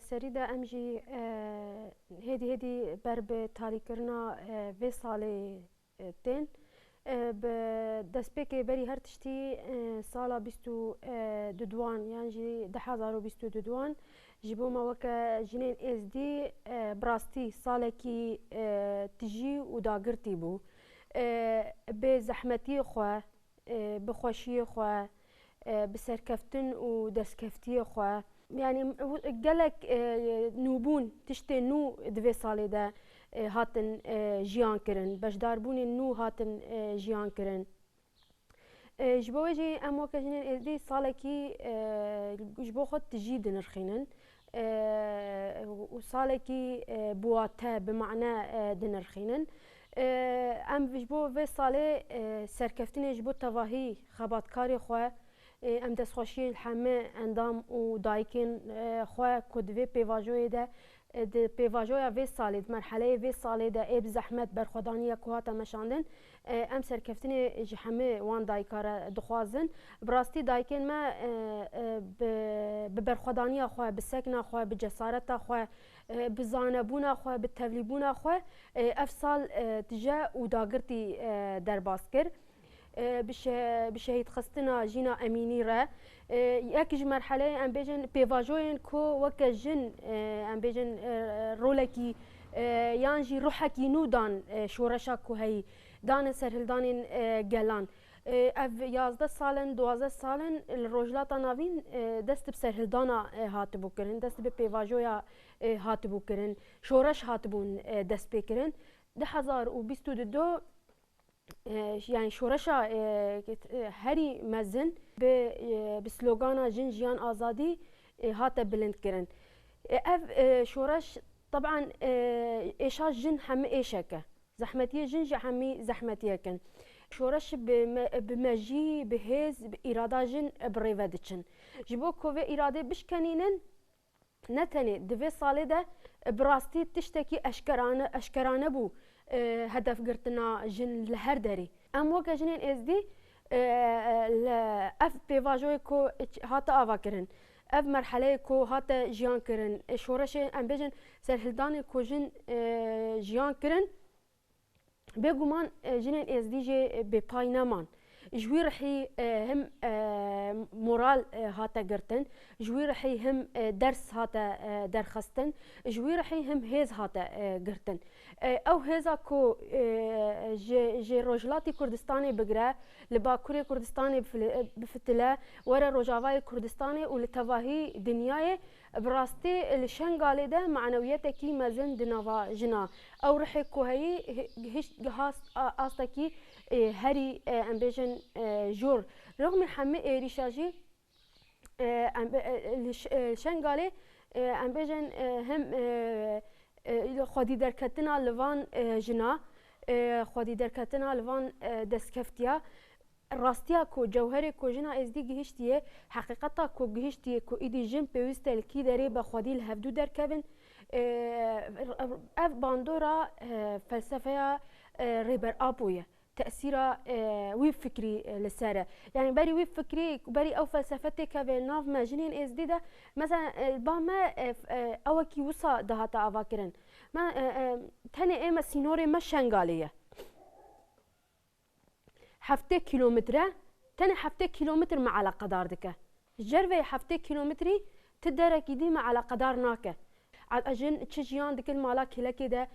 سری ده امجی هدی بر به تاریکرنا و سال تن به دست که بری هر تشتی سالا بیستو دودوان یعنی جی 2022 جبو ما وک جنین از دی براستی سال کی تجی و داگرتی بو به زحمتی خو به خوشی خو به سرکفتن و دستکفتی خو يعني قالك نوبون تشتي نو دوی سالی ده هاتن جیان کرن بشدار بونی نو هاتن جیان کرن جبو جی امو کجنین ازدی سالی کی جبو خود تجی دنرخینن و سالی کی بواته بمعنى دنرخینن ام جبو و سالی سرکفتن جبو تواهی خباتکاری خواه ام دستخوشی همه اندام و دایکن خواه کدوی پیواجوی ده پیواجوی وی سالی مرحله وی سالی ده اب زحمت برخودانی کوهات مشاندن ام سرکفتن همه وان دایکار دخوازن براستی دایکن ما به برخودانی خواه به سکن خواه به جسارت خواه به زانبون خواه به تولیبون خواه افسال تجا و داگرتی در باسکر بشهید خستنا جینا امینی را یکیش مرحله ام بیجن پیواجوین کو وک جن ام بیجن رولکی یانجی روحکی نو دان شورشا کو هی دان سرهلدان گلان اف 11 سالن 12 سالن الروجلاتا ناوین دست بسرهلدانا هات بو کرن دست به پیواجویا هات بو کرن شورش هات بون دست بکرن 2022 يعني شورشا هري مزن بسلوغانا جن جيان آزادي هاتا بلند كرن اف شورش طبعا ايشا جن هم ايشاكا زحمتية جن همي زحمتية كن شورش بمجي بهز بإرادة جن بريفادتشن جبو كوفي إرادة بشكنينن نتني دوی سالی ده براستی تشتکی اشکرانه بو هدف گرتنا جن لهر داری ام وکا جنین ازدی اف پیواجوی کو هاتا آوا کرن اف مرحله کو هاتا جیان کرن شورش ام بیجن سرهلدان کو جن جیان کرن بگومان جنین ازدی جه بپای نمان جوی رحی هم مورال هاتا گرتن جوی رحی هم درس هاتا درخستن جوی رحی هم هیز هاتا گرتن او هیزا کو جی روجلاتی کردستانی بگره لباکوری کردستانی بفتله ورا روجاوای کردستانی و لتواهی دنیای براستی الشنگالی ده معنویت کی مزن دنوا جنا او رحی کو هی هیچ آستا کی هری ام بیجن جور رغم همه ریشاجی شنگالی ام بیجن هم خودی درکتنا لوان جنا خودی درکتنا لوان دستکفتیا راستیا کو جوهر کو جنا ازدی گهشتیه حقیقتا کو گهشتیه کو ایدی جن پیوستل کی داری با خودی الهفدو درکبن اف باندورا فلسفه ریبر آبویه تأثيره وي فكري للسارة يعني بري وي فكري بري أو فلسفتي كافيلناف ما جنين إزديدا مثلا باما أوكي وصا دهاتا أفاكرن ما تاني إما سينوري ما شنغالية حفتة كيلومتر تاني حفتة كيلومتر مع على قدار دكا جرفي حفتة كيلومتري تدرك يديما على قدار ناكا اجن تشجيان دكل مالا كلا كده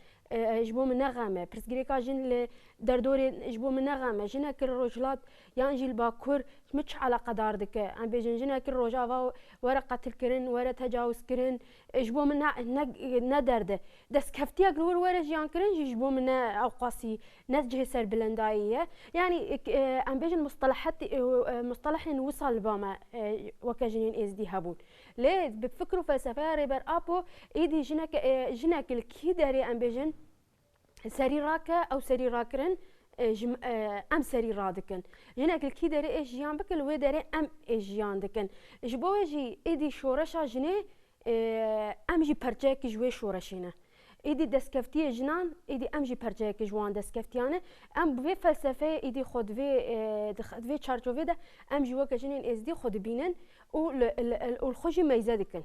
جبو من نغمه برسغريكا جن دردوري جبو من نغمه جنا كل روجلات يعني جيل باكور مش على قدار دك ام بيجن جنا كل روجا ورقه الكرن ورا تجاوز كرن جبو من ندرده دس كفتيا قلور ورا جيان كرن جبو من اوقاسي نتجه سر بلندايه يعني ام بيجن مصطلح وصل باما وكجنين از دي هابون ليه بفكروا فلسفه ريبر ابو ايدي جنك الكيدري ام بيجن سري راكا او سري راكرن ام سري رادكن جنك الكيدري ايش جيان بكل ويدري ام ايش جيان دكن جبوجي ايدي شورشا جني ام جي برجاك جوي شورشينا ايدي دسكفتيه جنان ايدي ام جي برجاك جوان دسكفتيانه ام بفي فلسفه ايدي خود في تشارجوفي ده ام جي وكا جنين از دي خود بينن والخوجي ميزه دكن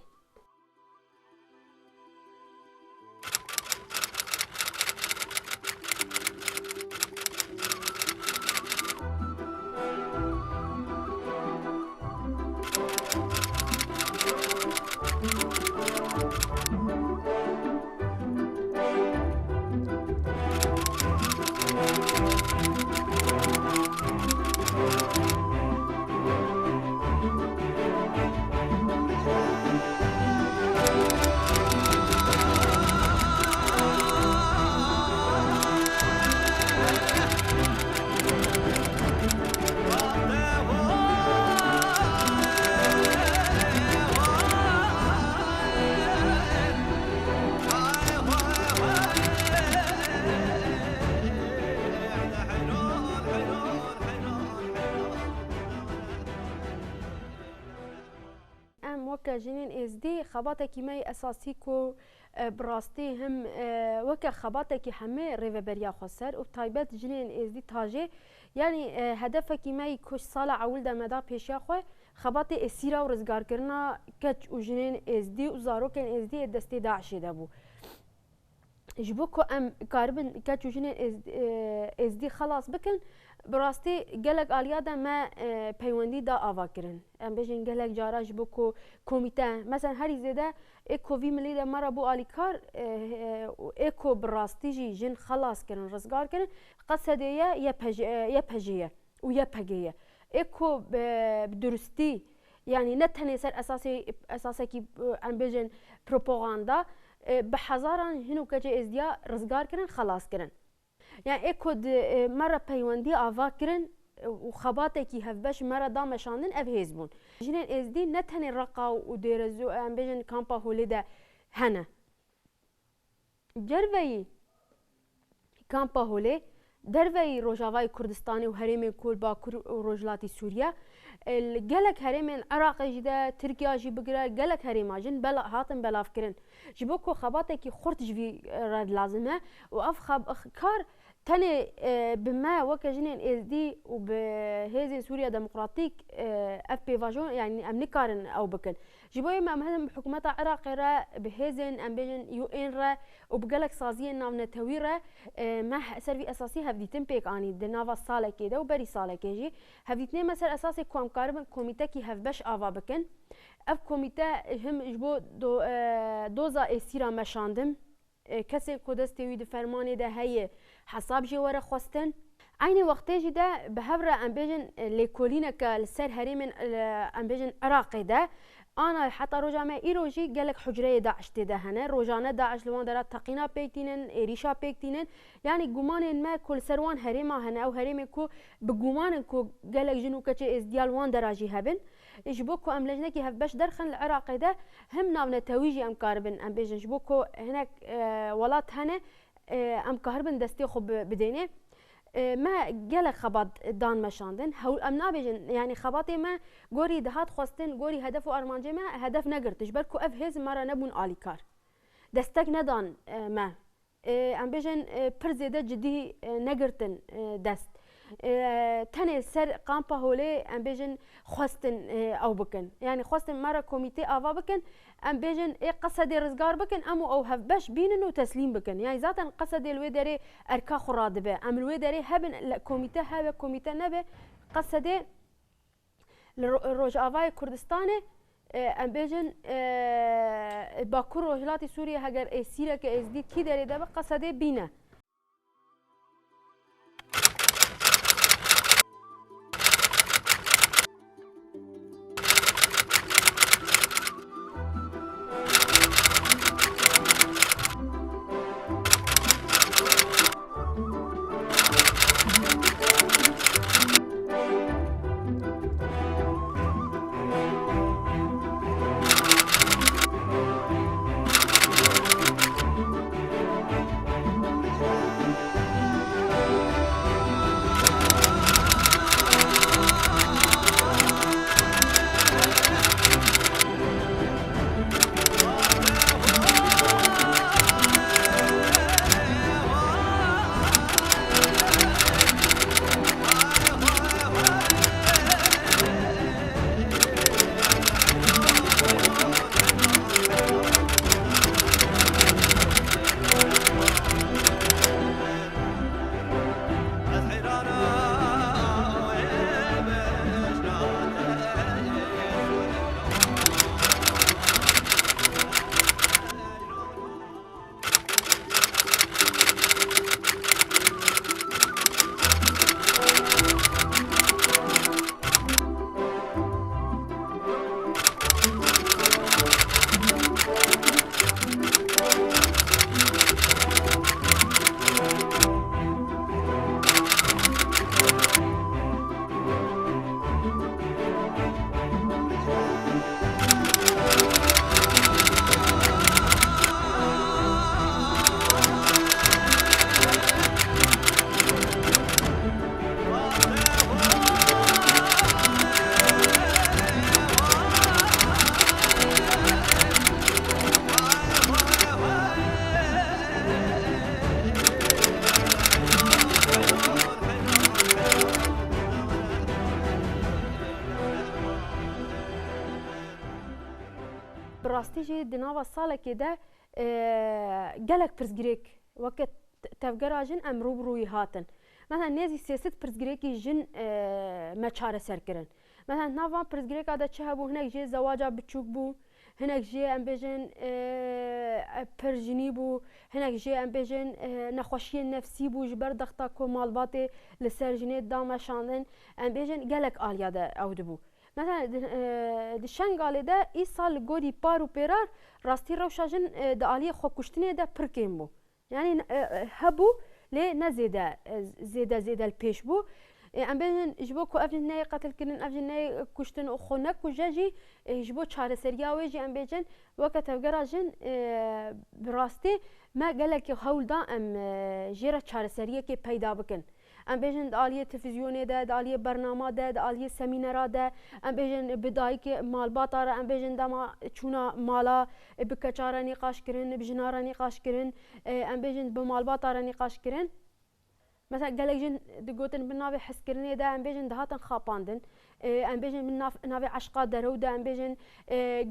خباتێکی مای ئەساسی و بڕاستی هم وەکە خباتێکی هەمێ ڕێڤەبەریا خۆ سەر و تایبەت ژنێن ئێزدی تاژێ یعنی هەدەفێکی مای کۆش ساڵە عەول دەمەدا پێشیا خۆ خباتê êsîra û rizgarkirina keç û jinên êzdî û zarokên êzdî ê destê Daişê de bû. Ji bo ku em karibin keç û jinên êzdî xelas bikin, bi rastî gelek aliya de me peywendî da ava kirin. Em bêjin gelek cara ji bo ku komîte mesela herî zêde ê ku vî milî de me re bû alîkar ê ku bi rastî jî jin xelas kirin, rizgar kirin, qesedê ye yepejê û yepegê. ê ku bi durustî yani ne tenê ser esasekî em bêjin propaganda bi hezaran hin û keçê êzdiya rizgar kirin, xelas kirin. Yani ê ku me re peywendî ava kirin û xebatekî hevbeş me re da meşandin ev hêz bûn. Jinên êzdî ne tenê Reqa û Dêrezû em bêjin Kampa Holê de hene. Cerveyî Kampa Holê derveyî Rojavayê Kurdistanê û Herêmên Kûr Bakur û Rojhilatî Sûriye gelek herêmên Iraqê jî de Tirkiya jî bigire gelek herêma jin hatin belavkirin. Ji bo ku xebatekî xurt ji vî re lazim e û ev kar tenê bi me weke jinên êzdî û bi Hêzên Sûriya Demokratîk ev pêvajon yani em nikarin ew bikin. Ji bo em hezim hikûmeta Iraqê re bi hêzên em bêjin UN re û bi gelek saziyên navnetewî re me ser vî esasî hevdîtin pêk anî di nava salekê de û berî salekê jî hevdîtinê me ser esasê ku em karibin komîtekî hevbeş ava bikin. Ev komîte him ji bo doza êsîra meşandim. Kesê ku destê wî di fermanê de heye hesab jê were xwestin. Aynê wextê jî de bi hev re em bêjin lêkolîneke li ser herêmên em bêjin Iraqê de ana heta roja me îro jî gelek hucreyê Daeş tê de hene. Rojane Daeş li wan dera teqîna pêk dînin, êrîşa pêk dînin. Yani gumanên me ku li ser wan herêma hene ew herêmê ku bi gumanin ku gelek jin û keçê êzdiya li wan dera jî hebin. Ji bo ku em lejnekî hevbeş derxin li Iraqê de him navnetewî jî em karibin em bêjin ji bo ku hinek welat hene em karibin destê xwe bidêne. Me gelek xebat dan meşandin em nabêjin yani xebatê me gorî dihat xwestin gorî hedef û armancê me hedef negirtin ji ber ku ev hêz me re nebûn alîkar. Destek nedan me. Em bêjin pir zêde cidî negirtin dest. Tenê ser Kampa Holê em bêjin xwestin ew bikin. Yani xwestin me re komîtê ava bikin em bêjin ê qesedê rizgar bikin em û ew hevbeş bînin û teslîm bikin. Yani zaten qesedê li wê derê erka xwe radibe. Em li wê derê hebin komîte hebe komîte nebe qesedê li Rojavayê Kurdistanê em bêjin Bakur Rojhilatî Sûriye heger êsîreke êzdî kî derê de be qesedê bîne. براستی جی دناوا سال که ده گلک پرزگریک وقت تفگر جن امرو بروی هاتن مثلا نیزی سیاست پرزگریکی جن ما چاره سر کرن مثلا ناوا پرزگریک آده چه بو هنگ جی زواجا بچوک بو هنگ جی ام بیجن پرجنی بو هنگ جی ام بیجن نخوشی نفسی بو جبر دختا کو مالبات لسر جنی دام شاندن ام بیجن گلک آلیا ده اود بو مثلا دشنگاله ده ای سال گودی پارو پیرار راستی روشا جن ده آلیه خو کشتنه ده پرکیم بو یعنی هبو لی نزیده زیده الپیش بو ام بیجن جبو کو افجن نای قتل کردن افجن نای کشتن و خونک و جی جبو چاره سریاوی جی ام بیجن وقت افگرا جن براستی ما گلک هول دا ام جیره چاره سریه که پیدا بکن ام بیجن دالیه تلویزیونی ده دالیه برنامه ده دالیه سمیناره ده ام بیجن بدایی که مالبات آره ام بیجن دما چونا مالا بکچاره نقاش کرن بجناره نقاش کرن ام بیجن بمالبات آره نقاش کرن مثلا گلک جن دگوتن بناوی حس کرنی ده ام بیجن دهاتن خاپاندن ام بیجن من ناوی عشقا درو ده ام بیجن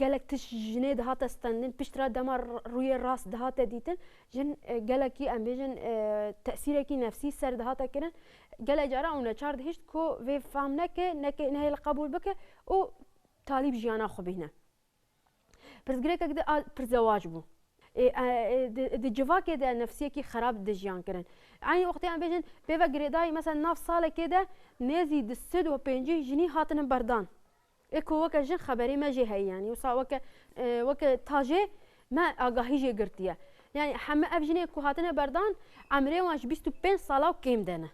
گلک تش جنی دهات استندن پشترا دمار روی راست دهات دیتن جن گلکی ام بیجن تأثیری کی نفسی سر دهات کرن گلک جارا اون چارد هیچ کو و فهم نکه نه قبول بکه او طالب جیانا خوبینه پرزگره که پرزواج بو د جواکه ده نفسیه کی خراب د جیان کرن عین وقتی ام بیجن به گریدای مثلا ناف سال که ده نزی د 105 جنی هاتن بردان اكو وك جن خبري ما جي هي يعني وصا وك تاجي ما آگاهی جي گرتيه يعني حما افجني كو هاتنا بردان عمري واش 25 ساله وكيم دنا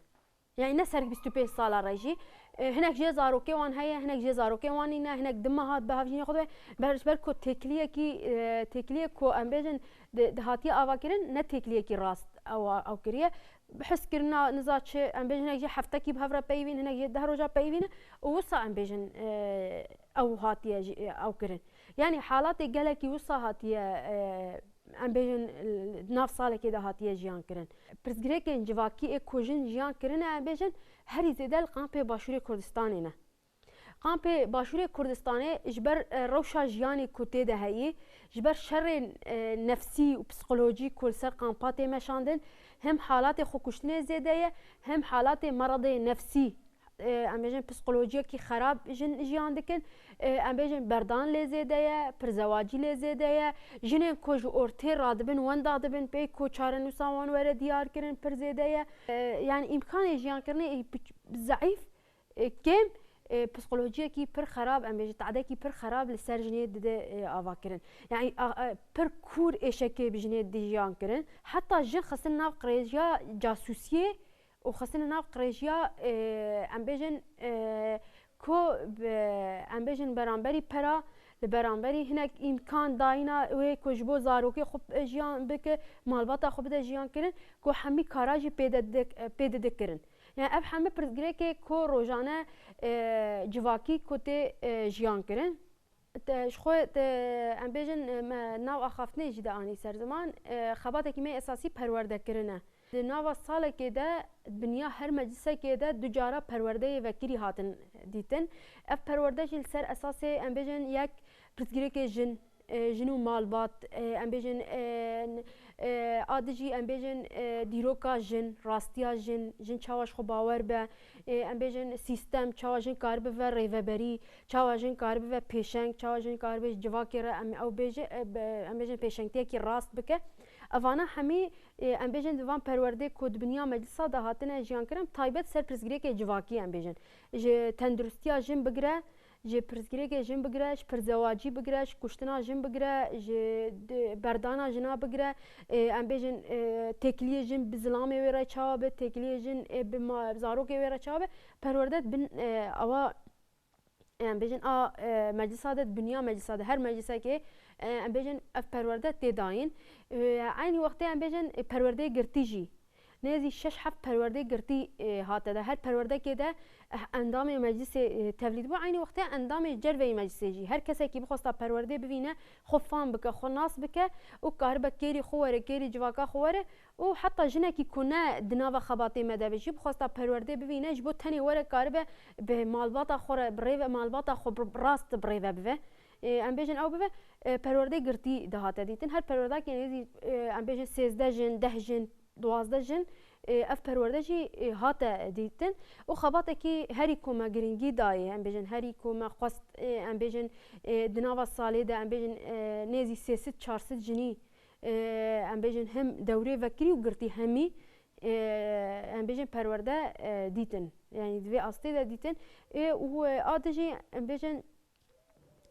يعني نسرك 25 ساله راجي هناك جي زاروكي وان هي هناك جي زاروكي وانينا هناك دمهات بهافجني خدوه بركو تكليه كو ام بيجن دهاتي اواكرن نه تكليه كي راست او كريه بحس كرنا نزاتش ام بيجن هناك جي حفتكي بهفرا بيوين هناك جي دهروجا بيوين ووصا ام بيجن او هاتيه او كرن يعني حالات قالكي وصا هاتيه ام بیژن ناف ساله که ده هاتیه جیان کرن پرسگریکن جواکی کوژن جیان کرن ام بیژن هری زیدل قامپ باشوری کردستانی نه قامپ باشوری کردستانی جبر روشا جیانی کوته ده هایی جبر شر نفسی و پسیکولوژی کل سر قامپات مشاندن هم حالات خوکشتنه زیده هم حالات مرض نفسی ام بیژن پسیکولوژی کی خراب جن جیان دکن ام بیژن بردان لزیده پرزواجی لزیده جن کوج اورتی رادبن وند دادبن پی کو چارن وسوان ور دیار کرن پرزیده يعني امکان جیان کرنه ضعیف کم پسیکولوژی کی پر خراب ام بیژن تعده کی پر خراب لسرجنی ده آوا کرن يعني پر کور اشکی بجنی دیجان کرن حتی جن خصن ناف قریجا جاسوسیه وخاصة ناف قريشيا ام بیژن كو ام بیژن برانبري برا لبرانبري هناك امكان داينا و كوجبو زاروكي خوب جيان بك مالباتا خوب ده جيان كرن كو حمي كاراجي بيد دكرن يعني اب حمي برزگريكي كو روجانا جواكي كوتي جيان كرن شخو ام بیژن ناو اخافتني جدا اني سر زمان خباتك ما اساسي پرورده کرنه ناوا سال که ده دنیا هر مجلسه که ده دوجارا پرورده وکیلی هاتن دیتن اف پرورده جل سر اساس ام بیژن یک پرسگیری که جنو مالبات ام بیژن آدجی ام بیژن دیروکا جن راستیا جن چاواش خو باور به ام بیژن سیستم چاواجن کار به و ریوبری چاواجن کار به پیشنگ چاواجن کار به جواکی را او بیژن پیشنگتی کی راست بکه اوانا همی ام بیژن دوام پرورده کود بنیا مجلسا ده هاتنه جیان کرم تایبت سر پرسگیری که جواکی ام بیژن ج تندرستیا جن بگره ج پرسگیری که جن بگره ج پرزواجی بگره ج کشتنا جن بگره ج بردانا جنا بگره ام بیژن تکلیه جن بزلامی ویرا چابه تکلیه جن بزاروکی ویرا چابه پرورده بن اوا ام بیژن مجلسا ده بنیا مجلسا ده هر مجلسه که ام بیژن اف پرورده تداین عینی وقتی ام بیژن پرورده گرتی جی نزی 6-7 پرورده گرتی هاته ده هر پرورده که ده اندام مجلس تولید بو عینی وقتی اندام جروه مجلس جی هر کسی که بخواسته پرورده ببینه خوفان بکه خناس بکه و کاربه کیری خواره کیری جواکا خواره و حتی جنه کی کنه دناو خباطی مده بجی بخواسته پرورده ببینه جبو تنی وره کاربه به مالباتا خوره بریوه مالباتا خو راست بریوه بوه ام بیژن او به پرورده گرتی دهات دیتن هر پرورده که نزی ام بیژن 13 جن 10 جن 12 جن اف پرورده جی هات دیتن و خباته کی هری کوما گرینگی دای ام بیژن هری کوما خواست ام بیژن دناوا ساله ده ام بیژن نزی 300 400 جنی ام بیژن هم دوره وکری و گرتی همی ام بیژن پرورده دیتن یعنی دوی استی ده دیتن و آدجی ام بیژن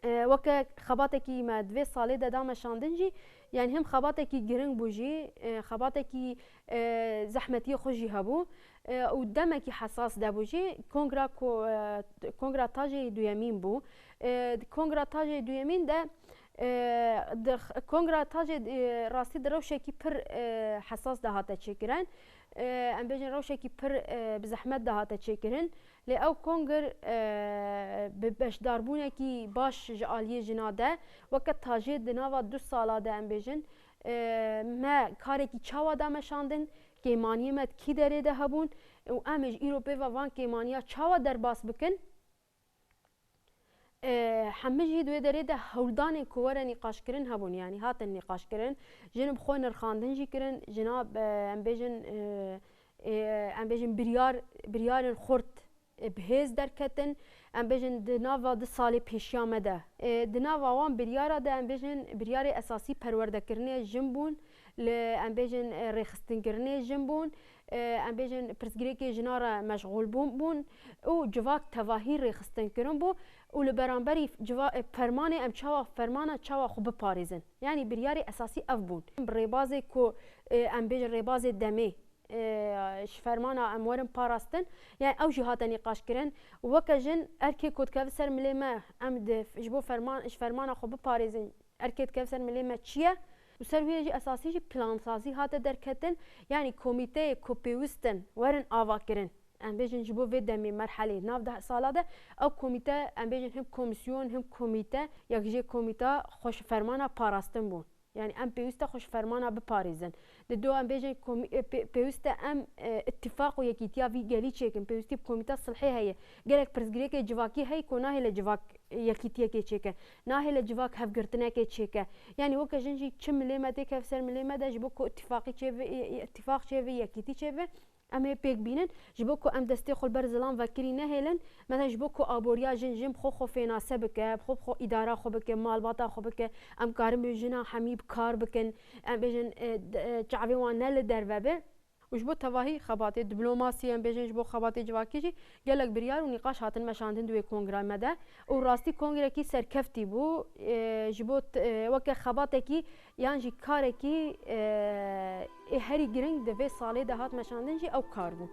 وک خباته کی ما دوی ساله ده دام شاندن جی يعني هم خباتكي جرين بوجي خباتكي زحمتي خوجي هبو ودمكي حساس دابوجي كونغرا تاجي دويامين بو كونغرا تاجي دويامين ده كونغرا تاجي راستي دروشكي بر حساس ده هاتا تشكرن ام بيجن روشكي بر بزحمت ده هاتا تشكرن لی او کنگر بهش داربونه کی باش جالیه جناده وقت تاجی دنوا 2 ساله ده ام بیژن ما کاری کی چاوا دامشاندن که مانی مت کی داره ده هبون و امج ایروپی و وان که مانیا چاوا در باس بکن حمجی دوی داره ده هولدان کوره نقاش کرن هبون یعنی هات نقاش کرن جنب خو نرخاندن جی کرن جناب ام بیژن بریار خورد بهز درکتن ام بیژن دناوا 2 سال پیشیامه ده دناوا وان بریارا ده ام بیژن بریار اساسی پرورده کرنه جنبون ل ام بیژن رخستن کرنه جنبون ام بیژن پرسگریکی جنارا مشغول بون او جواک تواهی رخستن کرن بو و لبرانبری جوا فرمان ام چاوا فرمانه چاوا خوب پاریزن یعنی بریار اساسی اف بون ریبازی کو ام بیژن ریباز دمه فرمانا امورم پاراستن یعنی او جهات نقاش کرن وکجن ارکی کود کفسر ملیمه ام دف جبو فرمان اش فرمانا خوب پاریزن ارکی کفسر ملیمه چیه و سرویجی اساسی جی پلان سازی هات درکتن یعنی کمیته کوپیوستن ورن آوا کرن ام بیژن جبو و دمی مرحله ناف ده ساله ده او کمیته ام بیژن هم کمیسیون هم کمیته یکجی کمیته خوش فرمانا پاراستن بون يعني ام بيوستا خوش فرمانا بباريزن دو ام بيجن بيوستا ام اتفاق ويكيتيا في جالي تشيكن بيوستي بكوميتا الصلحيه هي قالك برزغريك جواكي هي كوناه لجواك يكيتيا كي تشيكن ناه لجواك هفغرتنا كي تشيكا يعني وكا جنجي تشم لما تي كفسر مليما دا جبوكو اتفاقي تشيفي اتفاق تشيفي يكيتي تشيفي ام بيك بينن جبوكو ام دستي خل برزلان وكري نهلن مثلا جبوكو ابوريا جنجم خو فينا سبك خو اداره خو بك مال باتا خو بك ام كارم بجنا حميب كار بكن ام بجن جعبي وان لدربه وجبو تواهي خباتي دبلوماسي ام بجن جبو خباتي جواكيجي قالك بريار ونقاش هاتن مشاندن دوي كونغرا مدا وراستي كونغرا كي سركفتي بو جبو وك خباتكي يعني كاركي هري جرينج دفي صالي ده هات مشاندن جي او كاربو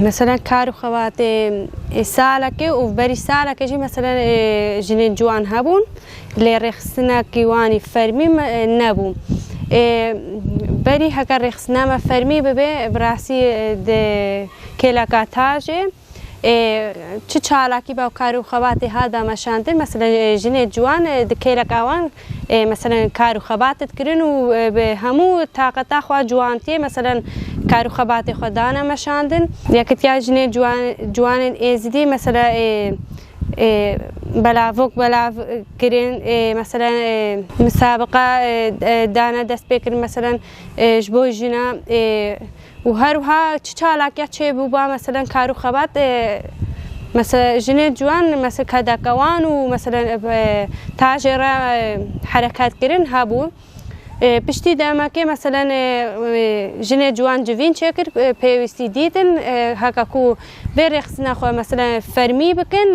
مثلا کار خوات ساله که و بری ساله که جی مثلا جنین جوان هبون لی رخصنا کیوانی فرمی نبود بری هکر رخصنامه فرمی ببه براسی کلاکاتاجه چه چالاکی با کارو خوات هذا مشانده مثلا جنه جوان دکیلک آوان مثلا کارو خواتت کرن و به همو طاقت خوا جوانتی مثلا کارو خوات خدانه مشاندن یکتیا جنه جوان ازدی مثلا بلاوک بلاو کرن مثلا مسابقه دانه دست بکرن مثلا جبو جنا و هروها چالاکیا چه بوبا مثلا کارو خوات مثلا جنه جوان مثلا کدکوان و مثلا تاجر حرکت کردن هبو پشتی دامه که مثلا جنه جوان جوین چکر پیوستی دیدن هکاکو برخص نخو مثلا فرمی بکن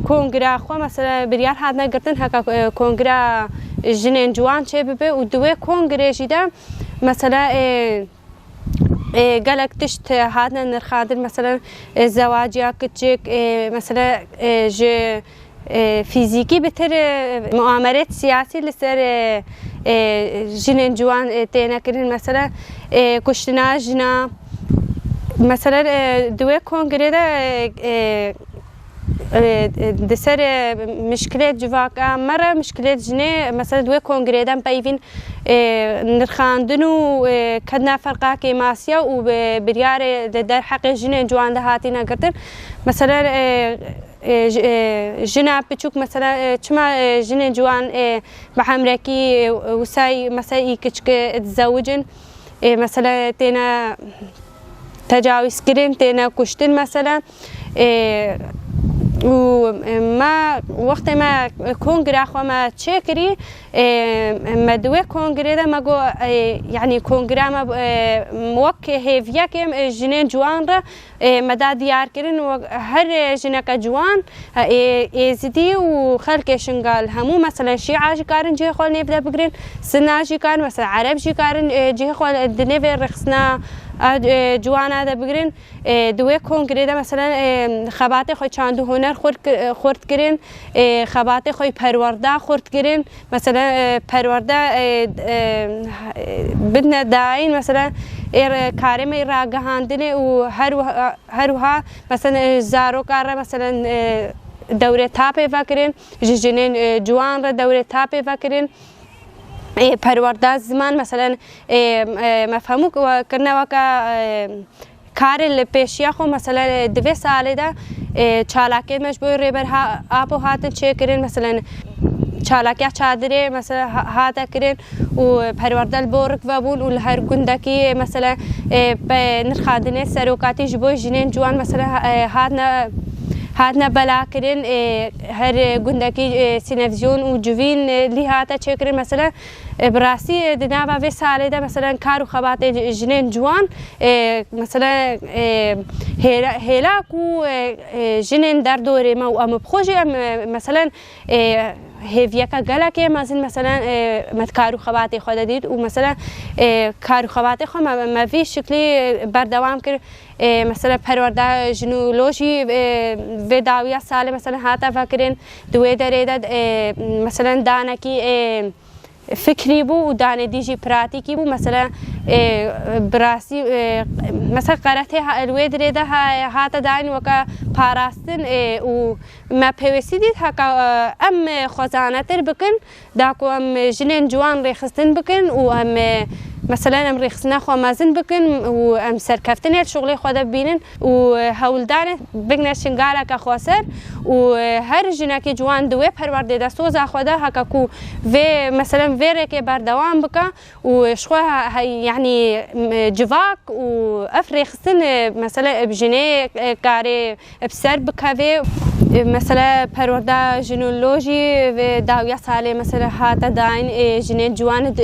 کنگره خو مثلا بریار حد نگرتن هکا کنگره جنه جوان چه ببه و دوی کنگره جیده مثلا قالك تشت هذا نرخادر مثلا زواجيا كتشك مثلا ج فيزيكي بتر مؤامرات سياسي لسر جنين جوان تينا كرين مثلا كشتنا جنا مثلا دوي كونغري ده دسر مشكلات جواكا مرة مشكلات جنة مثلا دوي كونغريدان بايفين نرخاندنو كدنا فرقا كيماسيا وبريار در حق جنة جوان ده هاتينا قرتر مثلا جنا بتشوك مثلا چما جنة جوان بحمركي وساي مسائي كتشك تزوجن مثلا تينا تجاوز كرين تينا كشتن مثلا و ما وقت ما کنگره خو ما چکری مدوی کنگره ده ما گو يعني کنگره ما موقع هفیا که جنین جوان را مداد دیار کردن و هر جنک جوان ازدی و خلقشون قال همو مثلا شیعه جی کارن جه خال نفده بگرین سنا جی کارن مثلا عرب جی کارن جه خال دنیو رخصنا جوانا ده بگرین دوی کنگره ده مثلا خبات خوی چاندو هنر خورد کرین خبات خوی پرورده خورد کرین مثلا پرورده بدنا داین مثلا کارم راگهاندنه و هروها مثلا زارو کار مثلا دوره تاپه فکرین جنین جوان را دوره تاپه فکرین پرورده زمان مثلا مفهمو کرنا وکا کار لپیشیا خو مثلا 2 ساله ده چالاکی مجبور ریبر آبو هاتن چه کرین مثلا چالاکی چادری مثلا هاتا کرین و پرورده البورک و بون و هر گندکی مثلا نرخادنه سروکاتی جبو جنین جوان مثلا هاتنا بلا کرین هر گندکی سینفزیون و جوین لی هاتا چه کرین مثلا براسی دنیا و ساله ده مثلا کارو خبات جنین جوان مثلا هلاکو جنین در دوره ما و ام بخوجی مثلا هفیا که گله که مثلا متکارو خبات خود دید و مثلا کارو خبات خود ما فی شکلی بردوام کرد مثلا پرورده جنولوژی و داویه ساله مثلا هاتا فکرین دوی داره داد مثلا دانکی فکری بو و دانه دیجی پراتیکی بو مثلا براسی مثلا قرته الوی داره ده هاتا داین وکا پاراستن و ما پیوستی دید هکا ام خوزانه تر بکن داکو ام جنین جوان ریخستن بکن و ام مثلا ام ریخصنا خو مازن بکن و ام سرکفتن شغلی خود ببینن و هولدان بگن شنگالا که خواسر و هر جنکی جوان دوی پرورده ده سوزا خود هکا کو و مثلا ویره که بردوام بکن و شخوا یعنی جواک و افریخستن مثلا بجنه کاری بسر بکوه مثلا پرورده جنولوژی و داویه ساله مثلا هاتا داین جنین جوان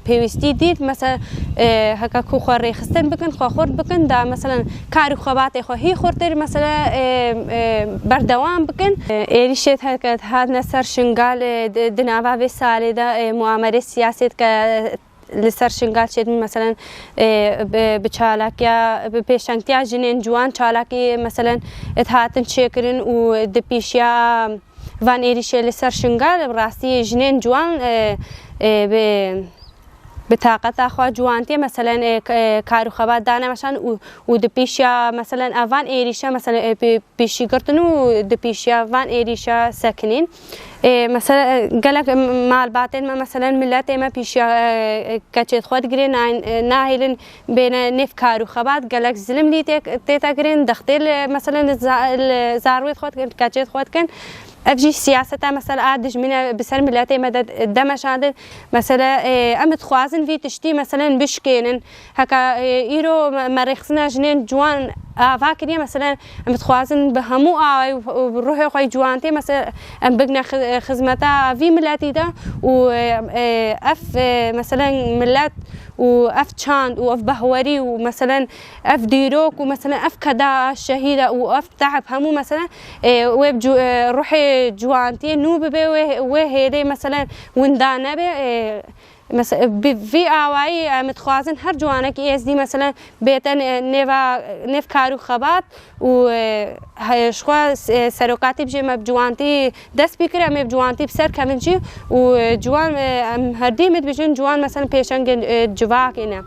پیوستی دید مثلا هکا کو خوری خستن بکن خورد بکن دا مثلا کاری خوابات خواهی خورتر مثلا بردوام بکن ایریشت هکا هاد نسر شنگال دناوا و ساله دا معامله سیاست که لسر شنگال شد مثلا بچالاکیا بپیشنگتیا جنین جوان چالاکی مثلا اتهاتن چیکرین و دپیشیا وان ایریشه لسر شنگال براستی جنین جوان بطاقت أخوة جوانتي مثلا كارو خبات دانا مثلا ودبيشيا مثلا أفان إيريشا مثلا بيشي قرطنو دبيشيا فان إيريشا ساكنين مثلا قالك مع الباطن مثلا ملاتي ما بيشيا كاتشيت خود قرين ناهلين بين نف كارو خبات قالك زلم لي تيتا قرين دختيل مثلا الزارويت خود كاتشيت خود كان أفجي سياسة مثلا عادش من بسر ملاتي مدد دمش عادل مثلا أمد خوازن في تشتي مثلا بشكينن هكا إيرو مريخنا جنين جوان فاكرية مثلا أمد خوازن بهمو وبروحي خوي جوانتي مثلا أم بقنا خدمتها في ملاتي ده وأف مثلا ملات وأف تشاند وأف بهوري ومثلا أف ديروك ومثلا أف كدا شهيدة وأف تعب همو مثلا ويب روحي جوانتي نوب بي وهيدي مثلا وندانا بي مثلا في آواي متخوازن هر جوانك دي مثلا بيتن نيف كارو خبات و شخوا سروقاتي بجي مبجوانتي دست بكرة مبجوانتي بسر كمنشي وجوان هردي متبجون جوان مثلا بيشنج جواكينا